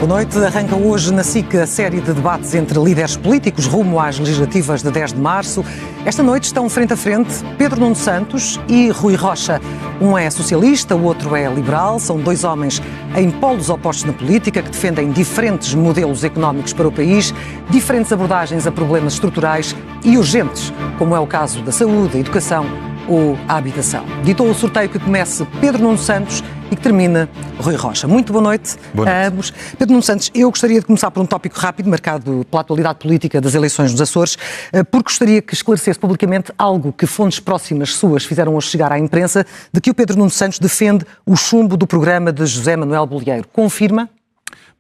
Boa noite. Arranca hoje na SIC a série de debates entre líderes políticos rumo às legislativas de 10 de março. Esta noite estão frente a frente Pedro Nuno Santos e Rui Rocha. Um é socialista, o outro é liberal. São dois homens em polos opostos na política que defendem diferentes modelos económicos para o país, diferentes abordagens a problemas estruturais e urgentes, como é o caso da saúde, a educação ou a habitação. Ditou o sorteio que comece Pedro Nuno Santos e que termina Rui Rocha. Muito boa noite a ambos. Pedro Nuno Santos, eu gostaria de começar por um tópico rápido, marcado pela atualidade política das eleições nos Açores, porque gostaria que esclarecesse publicamente algo que fontes próximas suas fizeram hoje chegar à imprensa, de que o Pedro Nuno Santos defende o chumbo do programa de José Manuel Bolieiro. Confirma?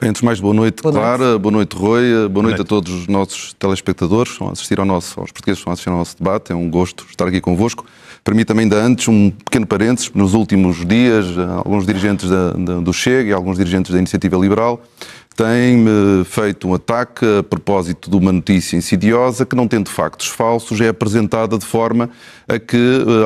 Bem, antes de mais, boa noite, Clara, boa noite, Rui, boa noite a todos os nossos telespectadores que estão a assistir aos portugueses que estão a assistir ao nosso debate. É um gosto estar aqui convosco. Permita-me ainda antes um pequeno parênteses. Nos últimos dias, alguns dirigentes do Chega e alguns dirigentes da Iniciativa Liberal têm-me feito um ataque a propósito de uma notícia insidiosa que, não tendo factos falsos, é apresentada de forma a que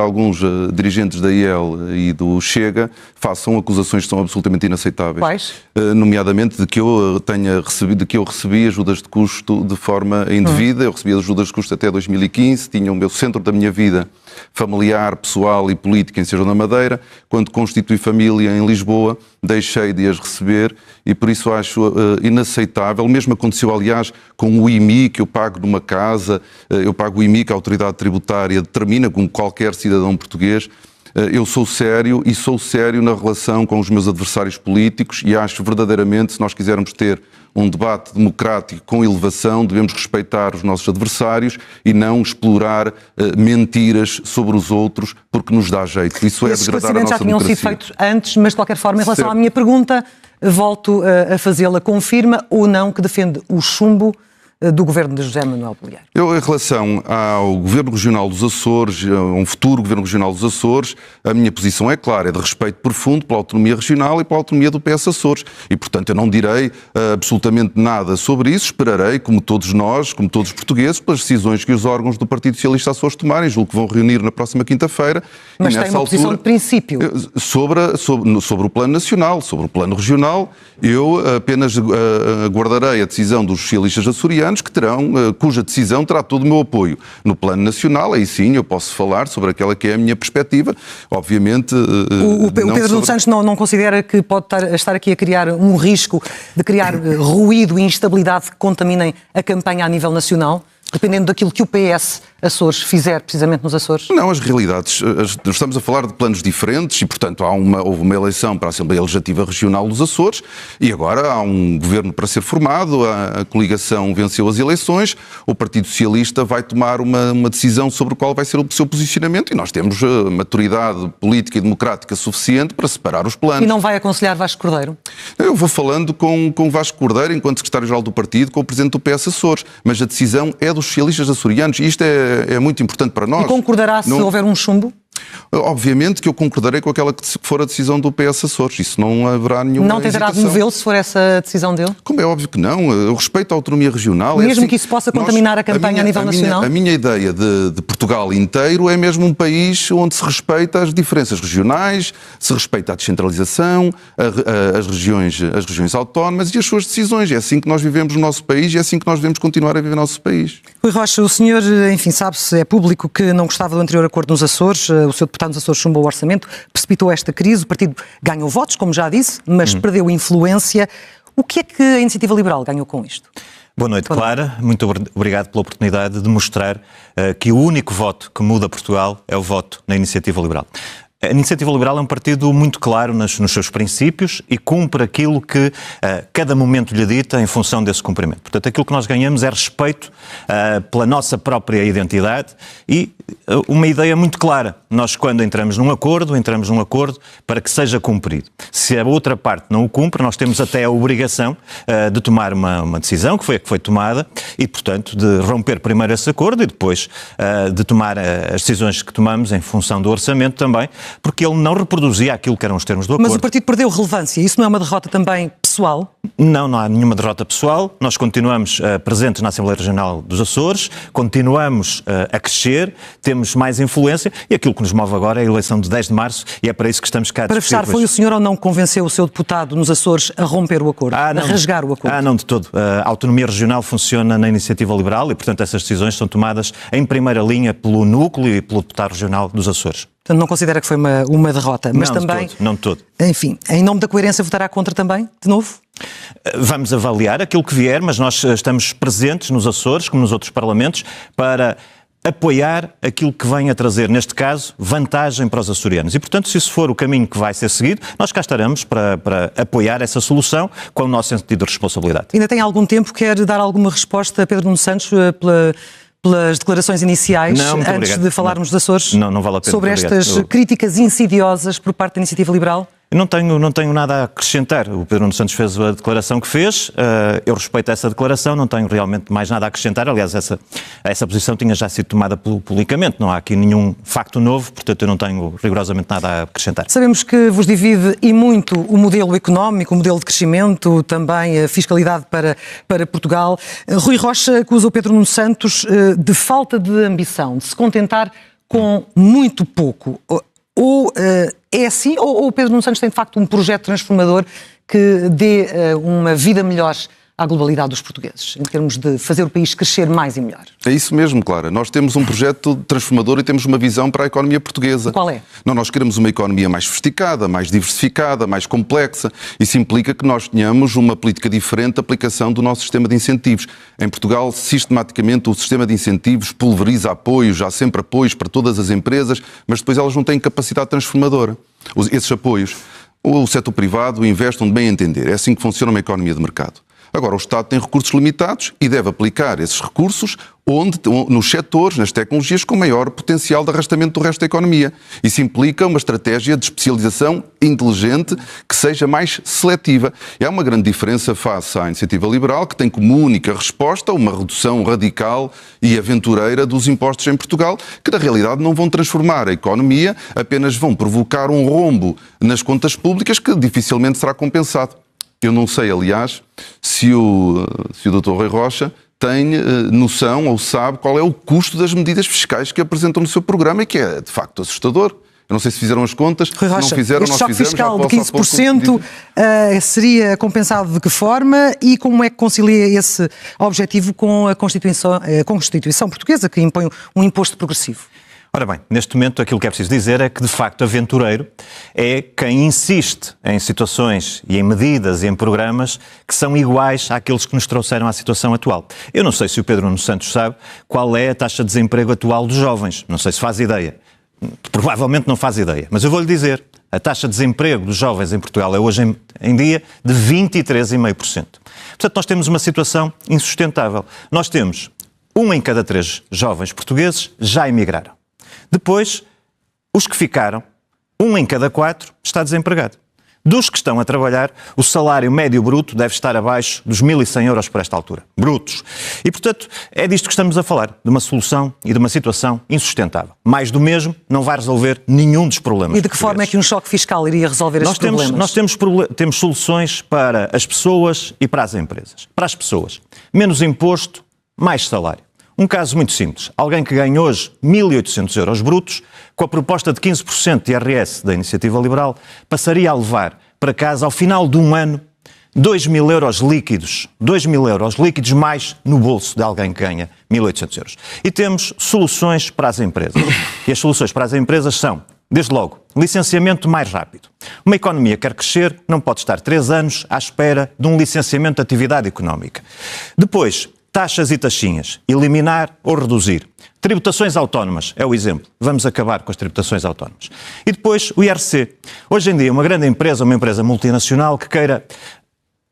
alguns dirigentes da IEL e do Chega façam acusações que são absolutamente inaceitáveis. Quais? Nomeadamente de que eu recebi ajudas de custo de forma indevida. Eu recebi ajudas de custo até 2015, tinha o meu centro da minha vida familiar, pessoal e política em Sejão da Madeira. Quando constituí família em Lisboa, deixei de as receber e por isso acho inaceitável. Mesmo aconteceu, aliás, com o IMI que eu pago numa casa, eu pago o IMI que a autoridade tributária determina, como qualquer cidadão português. Eu sou sério e sou sério na relação com os meus adversários políticos e acho verdadeiramente, se nós quisermos ter um debate democrático com elevação, devemos respeitar os nossos adversários e não explorar mentiras sobre os outros porque nos dá jeito. Isso é degradar a nossa já tinham democracia. sido feitos antes, mas de qualquer forma, em relação à minha pergunta, volto a fazê-la. Confirma ou não que defende o chumbo do governo de José Manuel Bolieiro? Eu, em relação ao Governo Regional dos Açores, a um futuro Governo Regional dos Açores, a minha posição é clara, é de respeito profundo pela autonomia regional e pela autonomia do PS Açores. E, portanto, eu não direi absolutamente nada sobre isso. Esperarei, como todos nós, como todos os portugueses, pelas decisões que os órgãos do Partido Socialista Açores tomarem. Julgo que vão reunir na próxima quinta-feira. Mas tem uma posição de princípio. Sobre o plano nacional, sobre o plano regional, eu apenas aguardarei a decisão dos socialistas açorianos, cuja decisão terá todo o meu apoio. No plano nacional, aí sim eu posso falar sobre aquela que é a minha perspectiva. Obviamente... O Pedro Nuno Santos não considera que pode estar aqui a criar um risco de criar ruído e instabilidade que contaminem a campanha a nível nacional, dependendo daquilo que o PS Açores fizer precisamente nos Açores? Não, as realidades, estamos a falar de planos diferentes e, portanto, houve uma eleição para a Assembleia Legislativa Regional dos Açores e agora há um governo para ser formado, a coligação venceu as eleições, o Partido Socialista vai tomar uma decisão sobre qual vai ser o seu posicionamento e nós temos maturidade política e democrática suficiente para separar os planos. E não vai aconselhar Vasco Cordeiro? Eu vou falando com Vasco Cordeiro, enquanto secretário-geral do partido, com o presidente do PS Açores, mas a decisão é dos socialistas açorianos e isto é muito importante para nós. E concordará se houver um chumbo? Obviamente que eu concordarei com aquela que for a decisão do PS Açores. Isso não haverá nenhuma Não tentará movê-lo se for essa decisão dele? Como é óbvio que não. Eu respeito a autonomia regional. Mesmo assim, que isso possa contaminar a campanha a nível nacional? A minha ideia de Portugal inteiro é mesmo um país onde se respeita as diferenças regionais, se respeita a descentralização, as regiões autónomas e as suas decisões. É assim que nós vivemos no nosso país e é assim que nós devemos continuar a viver no nosso país. Rui Rocha, o senhor, enfim, sabe-se, é público que não gostava do anterior acordo nos Açores. O seu deputado nos Açores chumbou o orçamento, precipitou esta crise, o partido ganhou votos, como já disse, mas perdeu influência. O que é que a Iniciativa Liberal ganhou com isto? Boa noite, Clara. Muito obrigado pela oportunidade de mostrar que o único voto que muda Portugal é o voto na Iniciativa Liberal. A Iniciativa Liberal é um partido muito claro nos seus princípios e cumpre aquilo que cada momento lhe dita em função desse cumprimento. Portanto, aquilo que nós ganhamos é respeito pela nossa própria identidade e uma ideia muito clara. Nós, quando entramos num acordo para que seja cumprido. Se a outra parte não o cumpre, nós temos até a obrigação de tomar uma decisão, que foi a que foi tomada, e, portanto, de romper primeiro esse acordo e depois de tomar as decisões que tomamos em função do orçamento também, porque ele não reproduzia aquilo que eram os termos do acordo. Mas o partido perdeu relevância. Isso não é uma derrota também pessoal pessoal? Não há nenhuma derrota pessoal. Nós continuamos presentes na Assembleia Regional dos Açores, continuamos a crescer, temos mais influência e aquilo que nos move agora é a eleição de 10 de março e é para isso que estamos cá. Para fechar, foi o senhor ou não que convenceu o seu deputado nos Açores a romper o acordo, a rasgar o acordo? Não, de todo. A autonomia regional funciona na iniciativa liberal e, portanto, essas decisões são tomadas em primeira linha pelo núcleo e pelo deputado regional dos Açores. Portanto, não considera que foi uma derrota, mas não, também... Não de todo. Enfim, em nome da coerência votará contra também, de novo? Vamos avaliar aquilo que vier, mas nós estamos presentes nos Açores, como nos outros parlamentos, para apoiar aquilo que vem a trazer, neste caso, vantagem para os açorianos. E, portanto, se isso for o caminho que vai ser seguido, nós cá estaremos para apoiar essa solução com o nosso sentido de responsabilidade. Ainda tem algum tempo? Quer dar alguma resposta a Pedro Nuno Santos pelas declarações iniciais, antes de falarmos dos Açores? Não vale a pena. Sobre estas críticas insidiosas por parte da Iniciativa Liberal? Não tenho nada a acrescentar. O Pedro Nuno Santos fez a declaração que fez, eu respeito essa declaração, não tenho realmente mais nada a acrescentar. Aliás, essa posição tinha já sido tomada publicamente, não há aqui nenhum facto novo, portanto eu não tenho rigorosamente nada a acrescentar. Sabemos que vos divide e muito o modelo económico, o modelo de crescimento, também a fiscalidade para Portugal. Rui Rocha acusa o Pedro Nuno Santos de falta de ambição, de se contentar com muito pouco. Ou é assim, ou o Pedro Nuno Santos tem de facto um projeto transformador que dê uma vida melhor à globalidade dos portugueses, em termos de fazer o país crescer mais e melhor? É isso mesmo, Clara. Nós temos um projeto transformador e temos uma visão para a economia portuguesa. Qual é? Nós queremos uma economia mais sofisticada, mais diversificada, mais complexa. Isso implica que nós tenhamos uma política diferente de aplicação do nosso sistema de incentivos. Em Portugal, sistematicamente, o sistema de incentivos pulveriza apoios, há sempre apoios para todas as empresas, mas depois elas não têm capacidade transformadora. Esses apoios, o setor privado investe onde bem entender. É assim que funciona uma economia de mercado. Agora, o Estado tem recursos limitados e deve aplicar esses recursos nos setores, nas tecnologias com maior potencial de arrastamento do resto da economia. Isso implica uma estratégia de especialização inteligente que seja mais seletiva. E há uma grande diferença face à Iniciativa Liberal, que tem como única resposta uma redução radical e aventureira dos impostos em Portugal, que na realidade não vão transformar a economia, apenas vão provocar um rombo nas contas públicas que dificilmente será compensado. Eu não sei, aliás, se o Dr. Rui Rocha tem noção ou sabe qual é o custo das medidas fiscais que apresentam no seu programa e que é, de facto, assustador. Eu não sei se fizeram as contas, Rui Rocha, se não fizeram, este nós choque fizemos. Fiscal de 15% seria compensado de que forma e como é que concilia esse objetivo com a Constituição portuguesa, que impõe um imposto progressivo? Ora bem, neste momento aquilo que é preciso dizer é que, de facto, aventureiro é quem insiste em situações e em medidas e em programas que são iguais àqueles que nos trouxeram à situação atual. Eu não sei se o Pedro Nuno Santos sabe qual é a taxa de desemprego atual dos jovens. Não sei se faz ideia. Provavelmente não faz ideia. Mas eu vou-lhe dizer, a taxa de desemprego dos jovens em Portugal é hoje em dia de 23,5%. Portanto, nós temos uma situação insustentável. Nós temos 1 em cada 3 jovens portugueses já emigraram. Depois, os que ficaram, 1 em cada 4 está desempregado. Dos que estão a trabalhar, o salário médio bruto deve estar abaixo dos 1.100 euros por esta altura. Brutos. E, portanto, é disto que estamos a falar, de uma solução e de uma situação insustentável. Mais do mesmo não vai resolver nenhum dos problemas. E de que forma é que um choque fiscal iria resolver estes problemas? Nós temos soluções para as pessoas e para as empresas. Para as pessoas, menos imposto, mais salário. Um caso muito simples. Alguém que ganha hoje 1.800 euros brutos, com a proposta de 15% de IRS da Iniciativa Liberal, passaria a levar para casa, ao final de um ano, 2.000 euros líquidos. 2.000 euros líquidos mais no bolso de alguém que ganha 1.800 euros. E temos soluções para as empresas. E as soluções para as empresas são, desde logo, licenciamento mais rápido. Uma economia que quer crescer não pode estar 3 anos à espera de um licenciamento de atividade económica. Depois, taxas e taxinhas, eliminar ou reduzir. Tributações autónomas, é o exemplo. Vamos acabar com as tributações autónomas. E depois o IRC. Hoje em dia, uma grande empresa, uma empresa multinacional que queira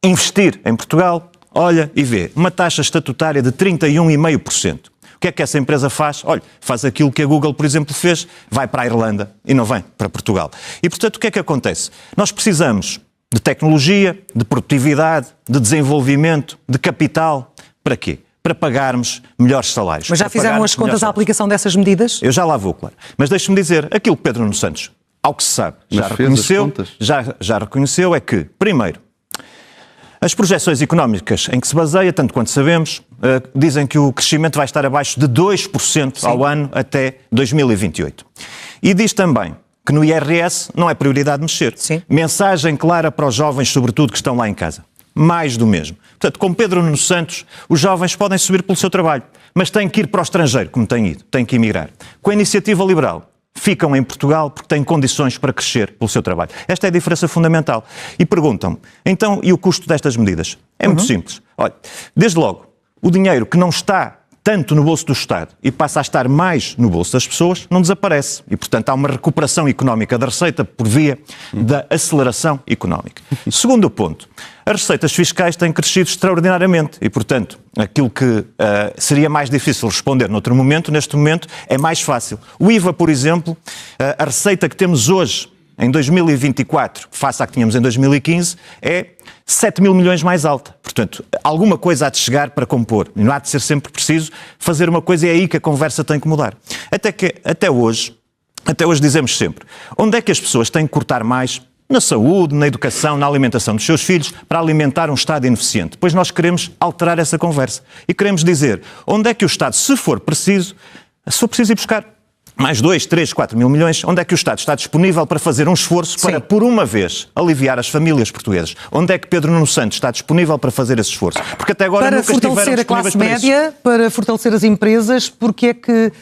investir em Portugal, olha e vê uma taxa estatutária de 31,5%. O que é que essa empresa faz? Olha, faz aquilo que a Google, por exemplo, fez, vai para a Irlanda e não vem para Portugal. E, portanto, o que é que acontece? Nós precisamos de tecnologia, de produtividade, de desenvolvimento, de capital. Para quê? Para pagarmos melhores salários. Mas já fizeram as contas à aplicação dessas medidas? Eu já lá vou, claro. Mas deixe-me dizer, aquilo que Pedro Nuno Santos, ao que se sabe, já reconheceu é que, primeiro, As projeções económicas em que se baseia, tanto quanto sabemos, dizem que o crescimento vai estar abaixo de 2% ao ano até 2028. E diz também que no IRS não é prioridade mexer. Sim. Mensagem clara para os jovens, sobretudo, que estão lá em casa. Mais do mesmo. Portanto, com Pedro Nuno Santos, os jovens podem subir pelo seu trabalho, mas têm que ir para o estrangeiro, como têm ido, têm que emigrar. Com a Iniciativa Liberal, ficam em Portugal porque têm condições para crescer pelo seu trabalho. Esta é a diferença fundamental. E perguntam-me, então, e o custo destas medidas? É muito simples. Olha, desde logo, o dinheiro que não está tanto no bolso do Estado e passa a estar mais no bolso das pessoas, não desaparece. E, portanto, há uma recuperação económica da receita por via da aceleração económica. Segundo ponto, as receitas fiscais têm crescido extraordinariamente e, portanto, aquilo que seria mais difícil responder noutro momento, neste momento, é mais fácil. O IVA, por exemplo, a receita que temos hoje, em 2024, face à que tínhamos em 2015, é 7 mil milhões mais alta. Portanto, alguma coisa há de chegar para compor. E não há de ser sempre preciso fazer uma coisa, e é aí que a conversa tem que mudar. Até hoje dizemos sempre, onde é que as pessoas têm que cortar mais? Na saúde, na educação, na alimentação dos seus filhos, para alimentar um Estado ineficiente. Pois nós queremos alterar essa conversa. E queremos dizer, onde é que o Estado, se for preciso ir buscar mais 2, 3, 4 mil milhões, onde é que o Estado está disponível para fazer um esforço para, por uma vez, aliviar as famílias portuguesas? Onde é que Pedro Nuno Santos está disponível para fazer esse esforço? Porque até agora nunca estiveram disponíveis para isso. Para fortalecer a classe média, para fortalecer as empresas, porque é que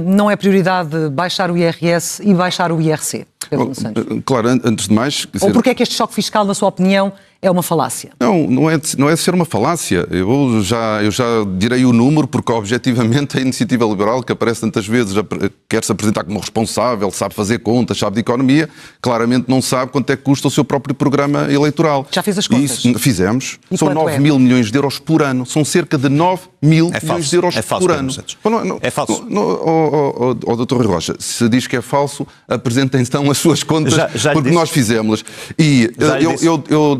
não é prioridade baixar o IRS e baixar o IRC, Pedro Nuno Santos? Claro, antes de mais... Ou porque é que este choque fiscal, na sua opinião, é uma falácia? Não é ser uma falácia. Eu já direi o número, porque objetivamente a Iniciativa Liberal, que aparece tantas vezes, quer se apresentar como responsável, sabe fazer contas, sabe de economia, claramente não sabe quanto é que custa o seu próprio programa eleitoral. Já fez as contas? Isso, fizemos. E são 9 mil milhões de euros por ano. São cerca de 9 mil milhões de euros por ano. É falso. Dr. Rui Rocha, se diz que é falso, apresentem então as suas contas, porque nós fizemos-las. E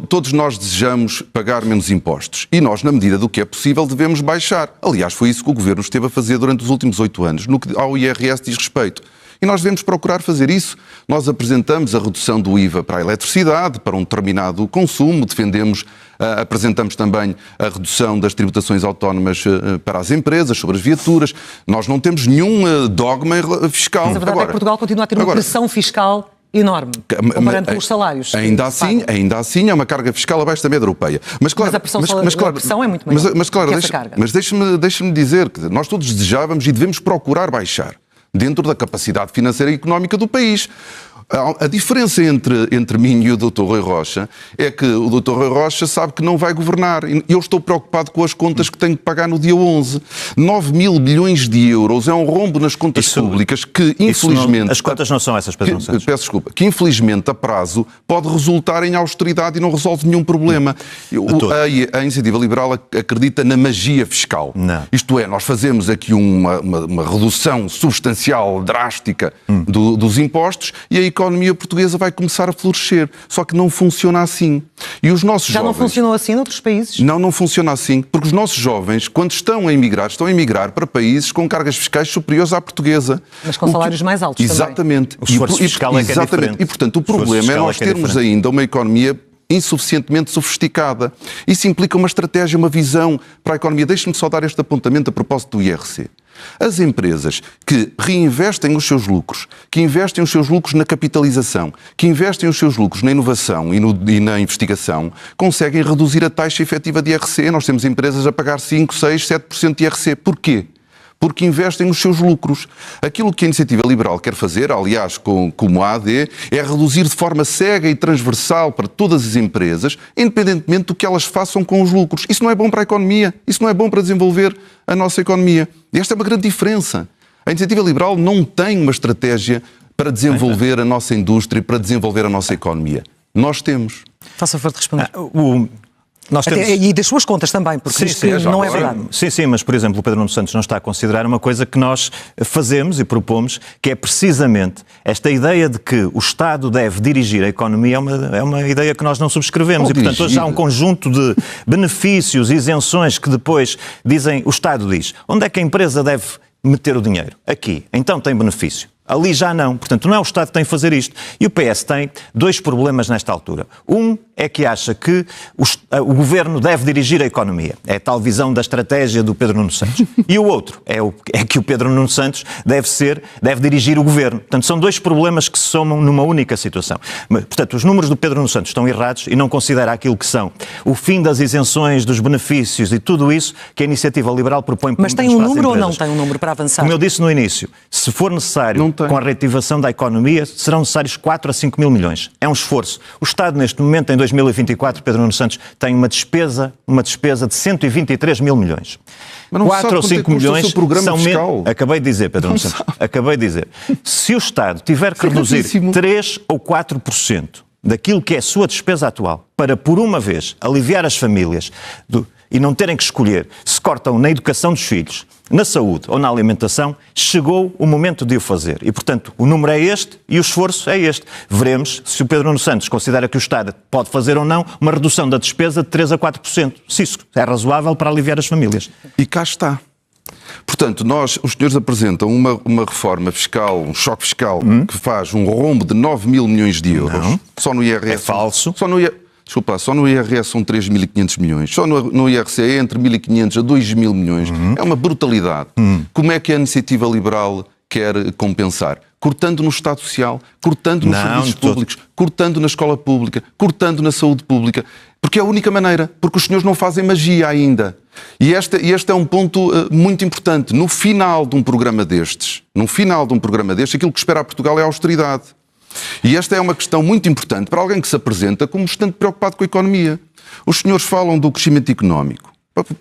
todos nós desejamos pagar menos impostos. E nós, na medida do que é possível, devemos baixar. Aliás, foi isso que o Governo esteve a fazer durante os últimos 8 anos, no que ao IRS diz respeito. E nós devemos procurar fazer isso. Nós apresentamos a redução do IVA para a eletricidade, para um determinado consumo, apresentamos também a redução das tributações autónomas para as empresas, sobre as viaturas. Nós não temos nenhum dogma fiscal. Mas a verdade é que Portugal continua a ter uma pressão fiscal enorme, comparando com os salários. Ainda assim é uma carga fiscal abaixo da média europeia. Mas a pressão é muito maior. Mas deixe-me dizer que nós todos desejávamos e devemos procurar baixar dentro da capacidade financeira e económica do país. A diferença entre mim e o Dr. Rui Rocha é que o Dr. Rui Rocha sabe que não vai governar. Eu estou preocupado com as contas que tenho que pagar no dia 11. 9 mil bilhões de euros é um rombo nas contas públicas que, infelizmente... As contas não são essas, Pedro Santos. Peço desculpa. Que, infelizmente, a prazo pode resultar em austeridade e não resolve nenhum problema. A Iniciativa Liberal acredita na magia fiscal. Não. Isto é, nós fazemos aqui uma redução substancial, drástica dos impostos e a economia portuguesa vai começar a florescer. Só que não funciona assim. E os nossos jovens... não funcionou assim noutros países? Não funciona assim. Porque os nossos jovens, quando estão a emigrar para países com cargas fiscais superiores à portuguesa. Mas com salários mais altos exatamente. também. O esforço fiscal é que é diferente. E, portanto, o problema é nós termos ainda uma economia insuficientemente sofisticada. Isso implica uma estratégia, uma visão para a economia. Deixe-me só dar este apontamento a propósito do IRC. As empresas que reinvestem os seus lucros, que investem os seus lucros na capitalização, que investem os seus lucros na inovação e na investigação, conseguem reduzir a taxa efetiva de IRC. Nós temos empresas a pagar 5, 6, 7% de IRC. Porquê? Porque investem os seus lucros. Aquilo que a Iniciativa Liberal quer fazer, aliás, como a AD, é reduzir de forma cega e transversal para todas as empresas, independentemente do que elas façam com os lucros. Isso não é bom para a economia, isso não é bom para desenvolver a nossa economia. E esta é uma grande diferença. A Iniciativa Liberal não tem uma estratégia para desenvolver a nossa indústria, para desenvolver a nossa economia. Nós temos. Faça favor de responder. E das suas contas também, porque isto não é verdade. Sim, mas, por exemplo, o Pedro Nuno Santos não está a considerar uma coisa que nós fazemos e propomos, que é precisamente esta ideia de que o Estado deve dirigir a economia, é uma ideia que nós não subscrevemos. Portanto, hoje há um conjunto de benefícios, isenções que depois dizem, o Estado diz, onde é que a empresa deve meter o dinheiro? Aqui. Então tem benefício. Ali já não. Portanto, não é o Estado que tem que fazer isto. E o PS tem 2 problemas nesta altura. Um é que acha que o governo deve dirigir a economia. É a tal visão da estratégia do Pedro Nuno Santos. E o outro é que o Pedro Nuno Santos deve dirigir o governo. Portanto, são dois problemas que se somam numa única situação. Portanto, os números do Pedro Nuno Santos estão errados e não considera aquilo que são o fim das isenções, dos benefícios e tudo isso que a Iniciativa Liberal propõe para Mas tem um número ou não tem um número para avançar? Como eu disse no início, se for necessário, com a reativação da economia, serão necessários 4 a 5 mil milhões. É um esforço. O Estado, neste momento, em 2024, Pedro Nuno Santos tem uma despesa de 123 mil milhões. 4 ou 5 milhões são mesmo. Acabei de dizer, Pedro Nuno Santos. Acabei de dizer. Se o Estado tiver que reduzir 3 ou 4% daquilo que é a sua despesa atual para, por uma vez, aliviar as famílias e não terem que escolher se cortam na educação dos filhos, na saúde ou na alimentação, chegou o momento de o fazer. E, portanto, o número é este e o esforço é este. Veremos se o Pedro Nuno Santos considera que o Estado pode fazer ou não uma redução da despesa de 3 a 4%. Se isso é razoável para aliviar as famílias. E cá está. Portanto, os senhores apresentam uma reforma fiscal, um choque fiscal, que faz um rombo de 9 mil milhões de euros. Não. Só no IRS. É falso. Só no IRS são 3.500 milhões. Só no IRC é entre 1.500 a 2.000 milhões. É uma brutalidade. Como é que a Iniciativa Liberal quer compensar? Cortando no Estado Social, cortando nos serviços públicos, cortando na escola pública, cortando na saúde pública. Porque é a única maneira. Porque os senhores não fazem magia ainda. E este é um ponto muito importante. No final de um programa destes, aquilo que espera a Portugal é a austeridade. E esta é uma questão muito importante para alguém que se apresenta como bastante preocupado com a economia. Os senhores falam do crescimento económico.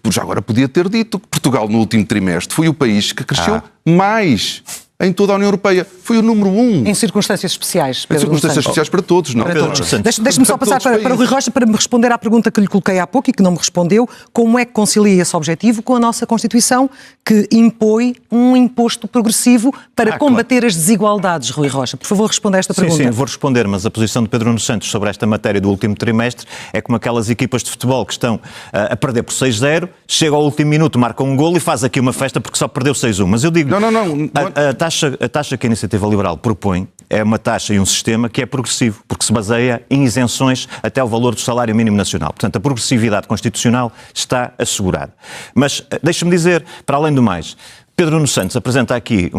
Já agora podia ter dito que Portugal, no último trimestre, foi o país que cresceu mais em toda a União Europeia. Foi o número 1. Em circunstâncias especiais, Pedro. Em circunstâncias especiais para todos, não? Para todos. Deixe-me só passar para o Rui Rocha para me responder à pergunta que lhe coloquei há pouco e que não me respondeu. Como é que concilia esse objetivo com a nossa Constituição, que impõe um imposto progressivo para combater as desigualdades, Rui Rocha? Por favor, responda a esta pergunta. Sim, vou responder, mas a posição de Pedro Nuno Santos sobre esta matéria do último trimestre é como aquelas equipas de futebol que estão a perder por 6-0, chega ao último minuto, marca um golo e faz aqui uma festa porque só perdeu 6-1. Mas eu digo, a taxa que a Iniciativa Liberal propõe é uma taxa e um sistema que é progressivo, porque se baseia em isenções até o valor do salário mínimo nacional. Portanto, a progressividade constitucional está assegurada. Mas, deixe-me dizer, para além do mais, Pedro Nuno Santos apresenta aqui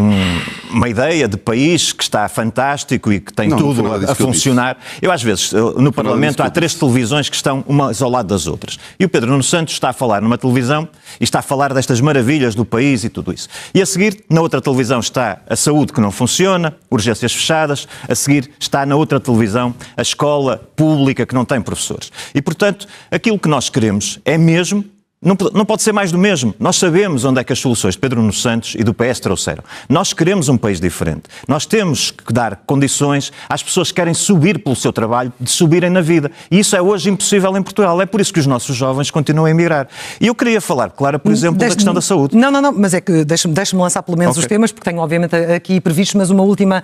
uma ideia de país que está fantástico e que tem tudo a funcionar. Eu, às vezes, no Parlamento há 3 televisões que estão umas ao lado das outras. E o Pedro Nuno Santos está a falar numa televisão e está a falar destas maravilhas do país e tudo isso. E a seguir, na outra televisão está a saúde que não funciona, urgências fechadas. A seguir está na outra televisão a escola pública que não tem professores. E, portanto, aquilo que nós queremos é mesmo... Não pode ser mais do mesmo. Nós sabemos onde é que as soluções de Pedro Nuno Santos e do PS trouxeram. Nós queremos um país diferente. Nós temos que dar condições às pessoas que querem subir pelo seu trabalho, de subirem na vida. E isso é hoje impossível em Portugal. É por isso que os nossos jovens continuam a emigrar. E eu queria falar, claro, por exemplo, da questão da saúde. Não, mas é que deixe-me lançar pelo menos os temas, porque tenho obviamente aqui previstos, mas uma última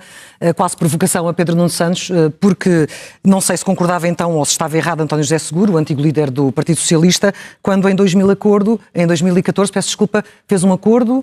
quase provocação a Pedro Nuno Santos, porque não sei se concordava então ou se estava errado António José Seguro, o antigo líder do Partido Socialista, quando em 2014, peço desculpa, fez um acordo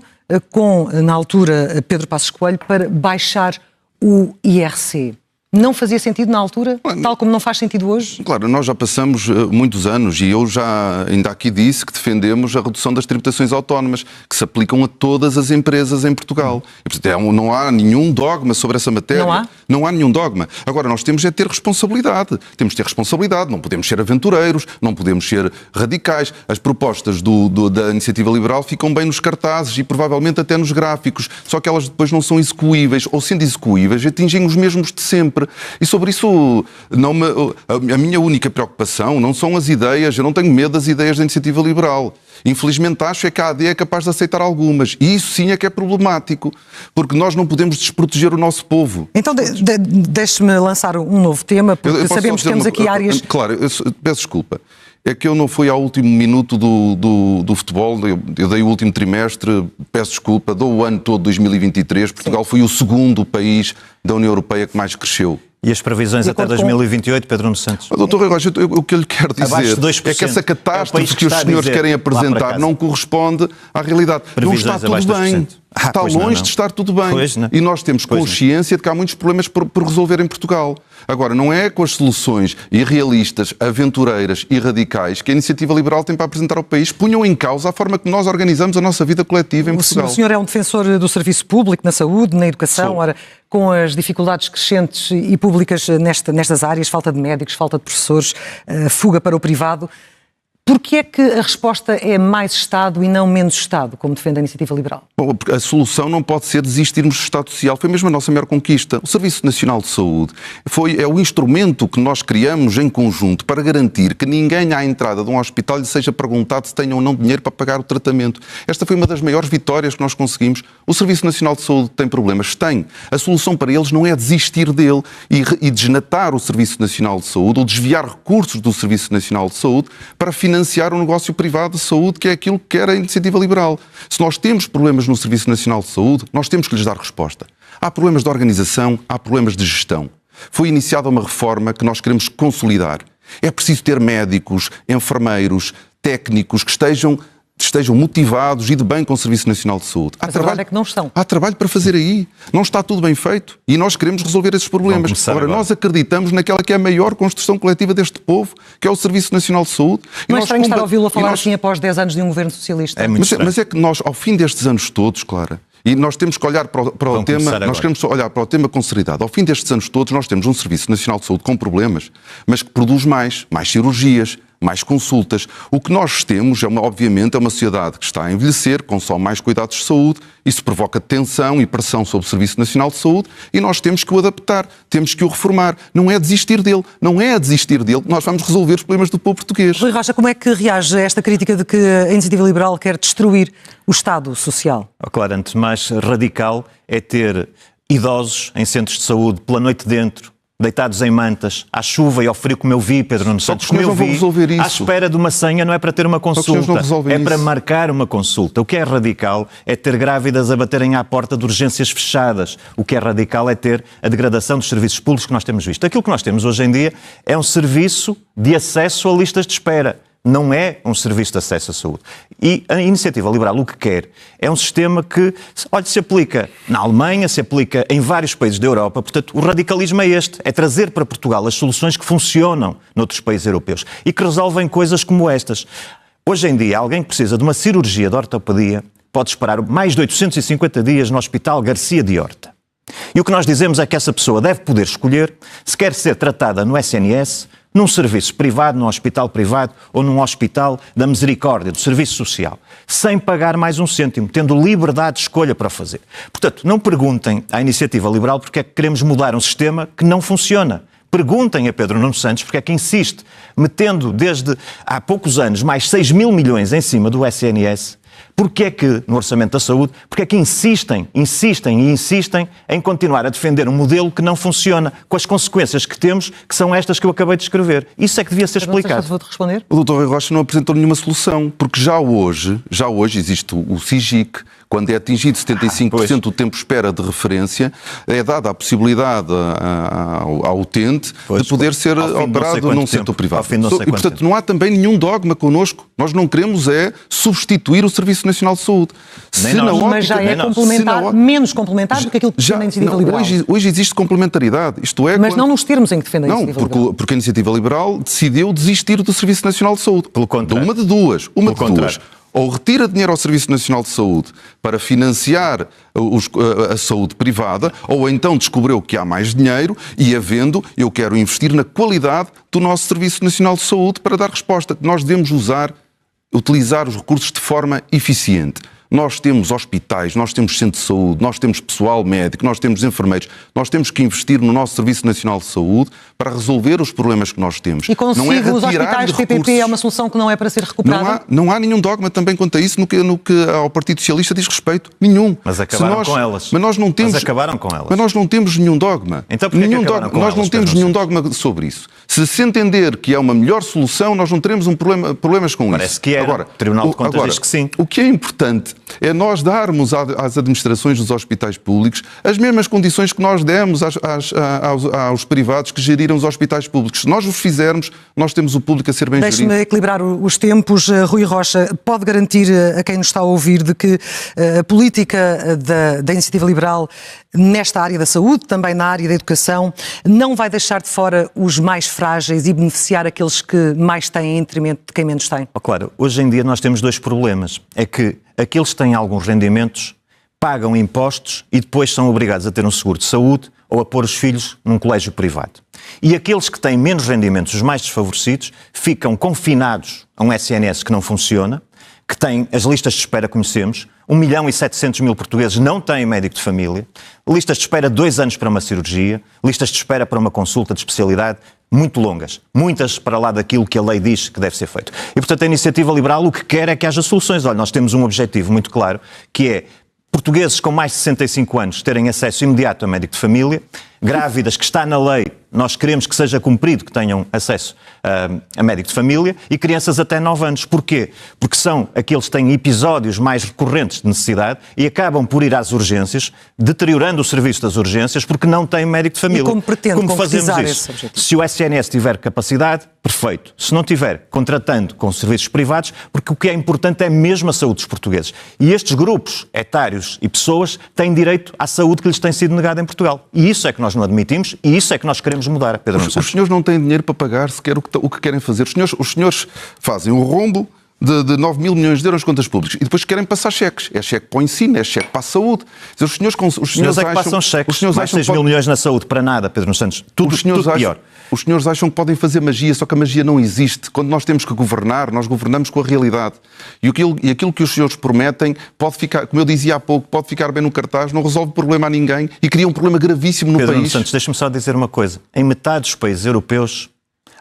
com, na altura, Pedro Passos Coelho para baixar o IRC. Não fazia sentido na altura, tal como não faz sentido hoje? Claro, nós já passamos muitos anos e eu já ainda aqui disse que defendemos a redução das tributações autónomas, que se aplicam a todas as empresas em Portugal. E, portanto, não há nenhum dogma sobre essa matéria. Não há? Não há nenhum dogma. Agora, nós temos é ter responsabilidade. Temos de ter responsabilidade. Não podemos ser aventureiros, não podemos ser radicais. As propostas da Iniciativa Liberal ficam bem nos cartazes e provavelmente até nos gráficos, só que elas depois não são execuíveis, ou sendo execuíveis, atingem os mesmos de sempre. E sobre isso, a minha única preocupação não são as ideias, eu não tenho medo das ideias da Iniciativa Liberal. Infelizmente acho é que a AD é capaz de aceitar algumas. E isso sim é que é problemático, porque nós não podemos desproteger o nosso povo. Então deixe-me lançar um novo tema, porque sabemos que temos aqui áreas... Claro, eu peço desculpa. É que eu não fui ao último minuto do futebol, eu dei o último trimestre, peço desculpa, dou o ano todo de 2023, Portugal foi o segundo país da União Europeia que mais cresceu. E as previsões até 2028, Pedro Nuno Santos? Doutor Rui Rocha, o que eu lhe quero dizer é que essa catástrofe que os senhores querem apresentar não corresponde à realidade. Não está tudo bem. está longe de estar tudo bem. E nós temos consciência de que há muitos problemas por resolver em Portugal. Agora, não é com as soluções irrealistas, aventureiras e radicais que a Iniciativa Liberal tem para apresentar ao país, punham em causa a forma que nós organizamos a nossa vida coletiva em Portugal. O senhor é um defensor do serviço público, na saúde, na educação. Ora, com as dificuldades crescentes e públicas nestas áreas, falta de médicos, falta de professores, fuga para o privado, porquê é que a resposta é mais Estado e não menos Estado, como defende a Iniciativa Liberal? Bom, a solução não pode ser desistirmos do Estado Social. Foi mesmo a nossa maior conquista. O Serviço Nacional de Saúde é o instrumento que nós criamos em conjunto para garantir que ninguém à entrada de um hospital lhe seja perguntado se tem ou não dinheiro para pagar o tratamento. Esta foi uma das maiores vitórias que nós conseguimos. O Serviço Nacional de Saúde tem problemas? Tem. A solução para eles não é desistir dele e desnatar o Serviço Nacional de Saúde ou desviar recursos do Serviço Nacional de Saúde para financiar um negócio privado de saúde, que é aquilo que quer a Iniciativa Liberal. Se nós temos problemas no Serviço Nacional de Saúde, nós temos que lhes dar resposta. Há problemas de organização, há problemas de gestão. Foi iniciada uma reforma que nós queremos consolidar. É preciso ter médicos, enfermeiros, técnicos que estejam motivados e de bem com o Serviço Nacional de Saúde. Mas a verdade é que não estão. Há trabalho para fazer aí. Não está tudo bem feito e nós queremos resolver esses problemas. Agora, nós acreditamos naquela que é a maior construção coletiva deste povo, que é o Serviço Nacional de Saúde. Não é estranho estar a ouvi-lo a falar assim após 10 anos de um governo socialista? Mas é que nós, ao fim destes anos todos, Clara, e nós temos que olhar para o tema, nós queremos olhar para o tema com seriedade. Ao fim destes anos todos, nós temos um Serviço Nacional de Saúde com problemas, mas que produz mais cirurgias, mais consultas. O que nós temos, obviamente, é uma sociedade que está a envelhecer, consome mais cuidados de saúde, isso provoca tensão e pressão sobre o Serviço Nacional de Saúde e nós temos que o adaptar, temos que o reformar. Não é desistir dele, que nós vamos resolver os problemas do povo português. Rui Rocha, como é que reage a esta crítica de que a Iniciativa Liberal quer destruir o Estado Social? Claro, antes de mais radical é ter idosos em centros de saúde pela noite dentro, deitados em mantas, à chuva e ao frio, como eu vi, Pedro Nuno Santos, como eu vi, à espera de uma senha, não é para ter uma consulta, é para marcar uma consulta. O que é radical é ter grávidas a baterem à porta de urgências fechadas. O que é radical é ter a degradação dos serviços públicos que nós temos visto. Aquilo que nós temos hoje em dia é um serviço de acesso a listas de espera. Não é um serviço de acesso à saúde. E a Iniciativa Liberal o que quer é um sistema que, se aplica na Alemanha, se aplica em vários países da Europa. Portanto, o radicalismo é este, é trazer para Portugal as soluções que funcionam noutros países europeus e que resolvem coisas como estas. Hoje em dia, alguém que precisa de uma cirurgia de ortopedia pode esperar mais de 850 dias no Hospital Garcia de Horta. E o que nós dizemos é que essa pessoa deve poder escolher se quer ser tratada no SNS, num serviço privado, num hospital privado ou num hospital da misericórdia, do serviço social, sem pagar mais um cêntimo, tendo liberdade de escolha para fazer. Portanto, não perguntem à Iniciativa Liberal porque é que queremos mudar um sistema que não funciona. Perguntem a Pedro Nuno Santos porque é que insiste, metendo desde há poucos anos mais 6 mil milhões em cima do SNS. Porque é que, no Orçamento da Saúde, porque é que insistem em continuar a defender um modelo que não funciona, com as consequências que temos, que são estas que eu acabei de escrever. Isso é que devia ser explicado. Vou-te responder. O Dr. Rui Rocha não apresentou nenhuma solução, porque já hoje existe o SIGIC, quando é atingido 75% do tempo de espera de referência, é dada a possibilidade ao utente de poder ser operado num setor privado. E, portanto, não há também nenhum dogma connosco. Nós não queremos substituir o Serviço Nacional de Saúde. Mas já é complementar, menos complementar do que aquilo que defende a Iniciativa Liberal. Hoje existe complementaridade. Mas não nos termos em que defende a Iniciativa Liberal. Porque a Iniciativa Liberal decidiu desistir do Serviço Nacional de Saúde. Pelo contrário. Uma de duas. Ou retira dinheiro ao Serviço Nacional de Saúde para financiar a saúde privada, ou então descobriu que há mais dinheiro e, eu quero investir na qualidade do nosso Serviço Nacional de Saúde para dar resposta. Nós devemos utilizar os recursos de forma eficiente. Nós temos hospitais, nós temos centros de saúde, nós temos pessoal médico, nós temos enfermeiros. Nós temos que investir no nosso Serviço Nacional de Saúde para resolver os problemas que nós temos. E consigo, os hospitais PPP é uma solução que não é para ser recuperada? Não há nenhum dogma também quanto a isso no que ao Partido Socialista diz respeito. Nenhum. Mas acabaram com elas. Mas nós não temos, acabaram com elas. Mas nós não temos nenhum dogma. Então porquê nenhum que acabaram com nós elas, não temos nenhum dogma sobre isso. Se entender que é uma melhor solução, nós não teremos problemas com isso. Parece que é. Agora, o Tribunal de Contas diz que sim. O que é importante É nós darmos às administrações dos hospitais públicos as mesmas condições que nós demos aos privados que geriram os hospitais públicos. Se nós os fizermos, nós temos o público a ser bem gerido. Deixe-me equilibrar os tempos. Rui Rocha, pode garantir a quem nos está a ouvir de que a política da Iniciativa Liberal nesta área da saúde, também na área da educação, não vai deixar de fora os mais frágeis e beneficiar aqueles que mais têm em detrimento de quem menos tem? Claro, hoje em dia nós temos dois problemas. É que aqueles que têm alguns rendimentos pagam impostos e depois são obrigados a ter um seguro de saúde ou a pôr os filhos num colégio privado. E aqueles que têm menos rendimentos, os mais desfavorecidos, ficam confinados a um SNS que não funciona, que tem as listas de espera, conhecemos, 1.700.000 portugueses não têm médico de família, listas de espera de 2 anos para uma cirurgia, listas de espera para uma consulta de especialidade muito longas, muitas para lá daquilo que a lei diz que deve ser feito. E, portanto, a Iniciativa Liberal o que quer é que haja soluções. Olha, nós temos um objetivo muito claro, que é portugueses com mais de 65 anos terem acesso imediato a médico de família, grávidas, que está na lei, nós queremos que seja cumprido, que tenham acesso a médico de família, e crianças até 9 anos. Porquê? Porque são aqueles que têm episódios mais recorrentes de necessidade e acabam por ir às urgências, deteriorando o serviço das urgências, porque não têm médico de família. E como pretende fazemos isso? Se o SNS tiver capacidade, perfeito. Se não tiver, contratando com serviços privados, porque o que é importante é mesmo a saúde dos portugueses. E estes grupos etários e pessoas têm direito à saúde que lhes tem sido negada em Portugal. E isso é que nós não admitimos e isso é que nós queremos mudar, Pedro Nuno Santos. Os senhores não têm dinheiro para pagar sequer o que querem fazer. Os senhores fazem um rombo de 9 mil milhões de euros nas contas públicas e depois querem passar cheques. É cheque para o ensino, é cheque para a saúde. Os senhores é que passam cheques. Mais 6 mil milhões na saúde para nada, Pedro Nuno Santos. Tudo pior. Os senhores acham que podem fazer magia, só que a magia não existe. Quando nós temos que governar, nós governamos com a realidade. E aquilo que os senhores prometem pode ficar, como eu dizia há pouco, pode ficar bem no cartaz, não resolve problema a ninguém e cria um problema gravíssimo no país. Pedro Nuno Santos, deixa-me só dizer uma coisa. Em metade dos países europeus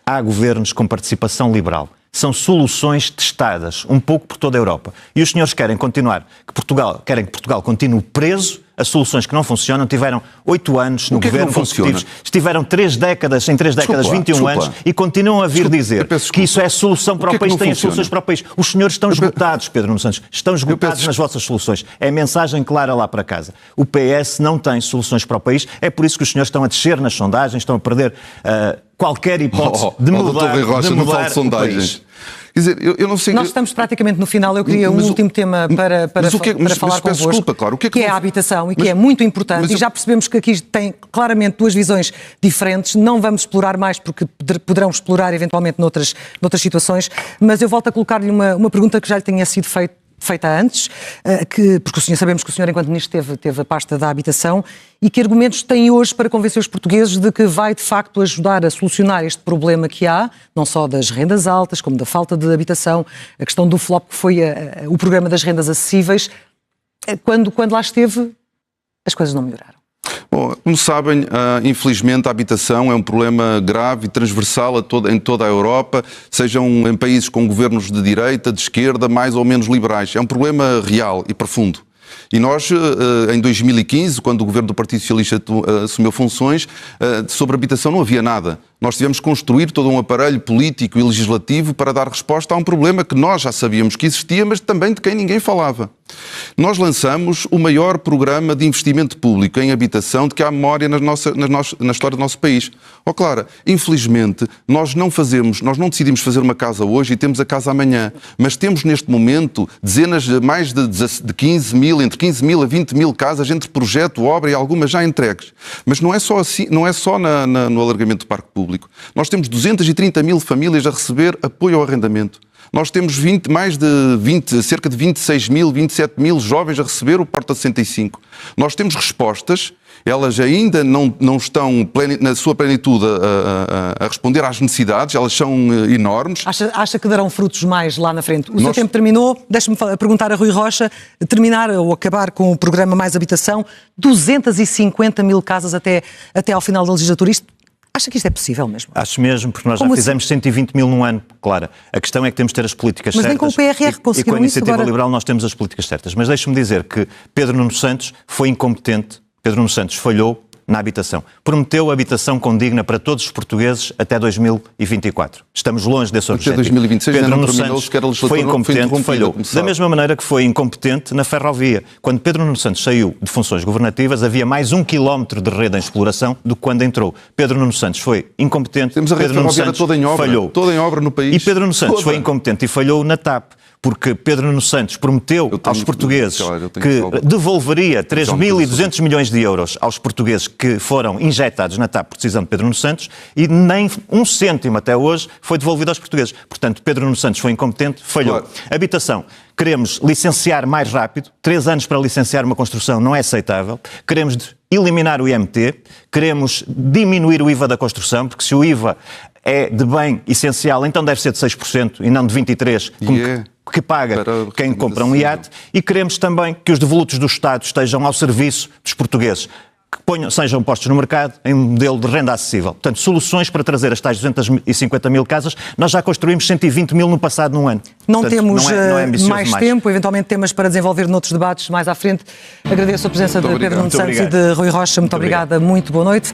há governos com participação liberal. São soluções testadas um pouco por toda a Europa. E os senhores querem que Portugal continue preso a soluções que não funcionam. Tiveram 8 anos no governo consecutivos. Estiveram 3 décadas, 21 anos, e continuam a vir dizer que isso é a solução para o país, têm as soluções para o país. Os senhores estão esgotados, Pedro Nuno Santos. Estão esgotados nas vossas soluções. É a mensagem clara lá para casa. O PS não tem soluções para o país. É por isso que os senhores estão a descer nas sondagens, estão a perder qualquer hipótese de mudar, Dr. Rui Rocha, não falo de sondagens. Quer dizer, eu não sei... Nós estamos praticamente no final. Eu queria um último tema para falar convosco, desculpa, claro. que é a habitação e que é muito importante. E já percebemos que aqui tem claramente duas visões diferentes. Não vamos explorar mais porque poderão explorar eventualmente noutras situações. Mas eu volto a colocar-lhe uma pergunta que já lhe tinha sido feita antes, porque sabemos que o senhor, enquanto ministro, teve a pasta da habitação, e que argumentos tem hoje para convencer os portugueses de que vai, de facto, ajudar a solucionar este problema que há, não só das rendas altas, como da falta de habitação, a questão do flop que foi o programa das rendas acessíveis. Quando lá esteve, as coisas não melhoraram. Bom, como sabem, infelizmente a habitação é um problema grave e transversal em toda a Europa, sejam em países com governos de direita, de esquerda, mais ou menos liberais. É um problema real e profundo. E nós, em 2015, quando o governo do Partido Socialista assumiu funções, sobre habitação não havia nada. Nós tivemos que construir todo um aparelho político e legislativo para dar resposta a um problema que nós já sabíamos que existia, mas também de quem ninguém falava. Nós lançamos o maior programa de investimento público em habitação de que há memória na história do nosso país. Clara, infelizmente, nós não decidimos fazer uma casa hoje e temos a casa amanhã, mas temos neste momento mais de 15 mil, entre 15 mil a 20 mil casas entre projeto, obra e algumas já entregues. Mas não é só assim, não é só no alargamento do parque público. Nós temos 230 mil famílias a receber apoio ao arrendamento. Nós temos cerca de 26 mil, 27 mil jovens a receber o Porta 65. Nós temos respostas, elas ainda não estão na sua plenitude a responder às necessidades, elas são enormes. Acha que darão frutos mais lá na frente? O seu tempo terminou, deixe-me perguntar a Rui Rocha, terminar ou acabar com o programa Mais Habitação, 250 mil casas até ao final da legislatura. Acha que isto é possível mesmo? Acho mesmo, porque nós já fizemos 120 mil num ano, Clara. A questão é que temos de ter as políticas certas. Mas nem com o PRR conseguiram isso. E com a Iniciativa Liberal nós temos as políticas certas. Mas deixe-me dizer que Pedro Nuno Santos foi incompetente, Pedro Nuno Santos falhou na habitação. Prometeu habitação condigna para todos os portugueses até 2024. Estamos longe desse objetivo. Até 2026 Pedro ainda não Nuno terminou Santos sequer a legislatura, foi não foi incompetente, interrompida, falhou. como Da sabe. mesma maneira que foi incompetente na ferrovia. Quando Pedro Nuno Santos saiu de funções governativas, havia mais 1 quilómetro de rede em exploração do que quando entrou. Pedro Nuno Santos foi incompetente, Temos a rede Pedro Nuno ferroviária Santos toda em obra, falhou. toda em obra no país. E Pedro Nuno Santos Toda. foi incompetente e falhou na TAP. Porque Pedro Nuno Santos prometeu aos portugueses que devolveria 3.200 milhões de euros aos portugueses que foram injetados na TAP por decisão de Pedro Nuno Santos e nem 1 cêntimo até hoje foi devolvido aos portugueses. Portanto, Pedro Nuno Santos foi incompetente, falhou. Claro. Habitação. Queremos licenciar mais rápido. 3 anos para licenciar uma construção não é aceitável. Queremos eliminar o IMT. Queremos diminuir o IVA da construção, porque se o IVA é de bem essencial, então deve ser de 6% e não de 23%, que paga quem compra um iate. E queremos também que os devolutos do Estado estejam ao serviço dos portugueses, que sejam postos no mercado em um modelo de renda acessível. Portanto, soluções para trazer as tais 250 mil casas. Nós já construímos 120 mil no passado num ano. Não Portanto, temos não é ambicioso mais tempo, eventualmente temas para desenvolver noutros debates mais à frente. Agradeço a presença de Pedro Nuno Santos e de Rui Rocha. Muito obrigada, muito boa noite.